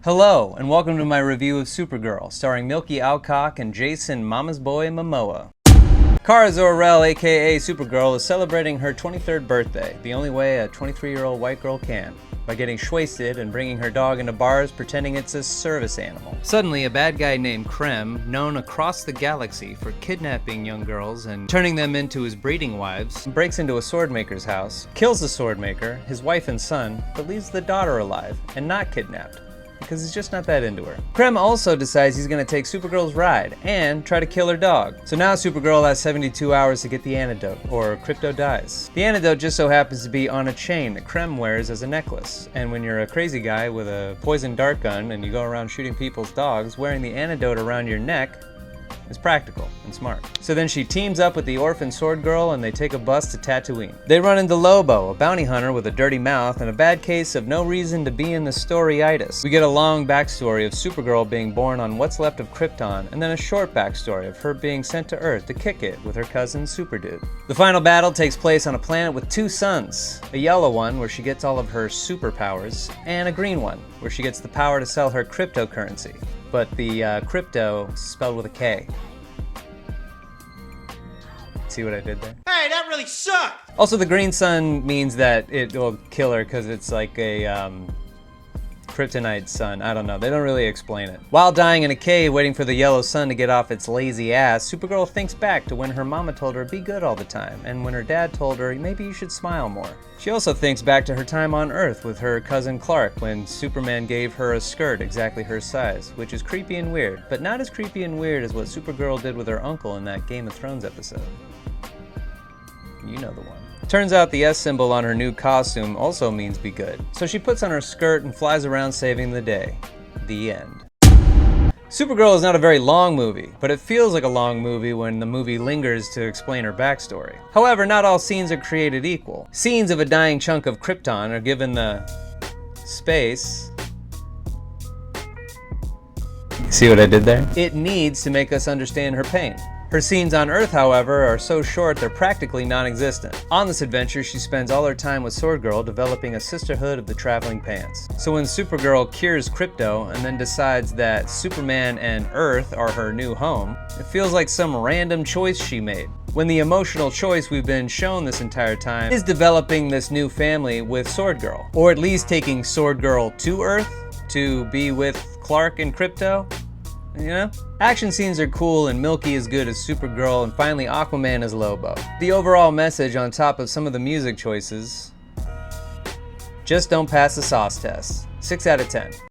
Hello, and welcome to my review of Supergirl, starring Milky Alcock and Jason Mama's Boy Momoa. Kara Zor-El, aka Supergirl, is celebrating her 23rd birthday, the only way a 23-year-old white girl can, by getting shwasted and bringing her dog into bars pretending it's a service animal. Suddenly, a bad guy named Krem, known across the galaxy for kidnapping young girls and turning them into his breeding wives, breaks into a swordmaker's house, kills the swordmaker, his wife and son, but leaves the daughter alive and not kidnapped, because he's just not that into her. Krem also decides he's gonna take Supergirl's ride and try to kill her dog. So now Supergirl has 72 hours to get the antidote, or Krypto dies. The antidote just so happens to be on a chain that Krem wears as a necklace. And when you're a crazy guy with a poison dart gun and you go around shooting people's dogs, wearing the antidote around your neck is practical and smart. So then she teams up with the orphan Sword Girl and they take a bus to Tatooine. They run into Lobo, a bounty hunter with a dirty mouth and a bad case of no reason to be in the storyitis. We get a long backstory of Supergirl being born on what's left of Krypton, and then a short backstory of her being sent to Earth to kick it with her cousin Superdude. The final battle takes place on a planet with two suns, a yellow one where she gets all of her superpowers, and a green one where she gets the power to sell her cryptocurrency. But the crypto is spelled with a K. See what I did there? Hey, that really sucked! Also, the green sun means that it will kill her because it's like a kryptonite sun. I don't know. They don't really explain it. While dying in a cave waiting for the yellow sun to get off its lazy ass, Supergirl thinks back to when her mama told her be good all the time, and when her dad told her maybe you should smile more. She also thinks back to her time on Earth with her cousin Clark when Superman gave her a skirt exactly her size, which is creepy and weird, but not as creepy and weird as what Supergirl did with her uncle in that Game of Thrones episode. You know the one. Turns out the S symbol on her new costume also means be good. So she puts on her skirt and flies around saving the day. The end. Supergirl is not a very long movie, but it feels like a long movie when the movie lingers to explain her backstory. However, not all scenes are created equal. Scenes of a dying chunk of Krypton are given the space. See what I did there? It needs to make us understand her pain. Her scenes on Earth, however, are so short they're practically non-existent. On this adventure, she spends all her time with Sword Girl developing a sisterhood of the traveling pants. So when Supergirl cures Krypto and then decides that Superman and Earth are her new home, it feels like some random choice she made, when the emotional choice we've been shown this entire time is developing this new family with Sword Girl. Or at least taking Sword Girl to Earth to be with Clark and Krypto. You know? Action scenes are cool and Milky is good as Supergirl and finally Aquaman as Lobo. The overall message on top of some of the music choices, just don't pass the sauce test. 6 out of 10.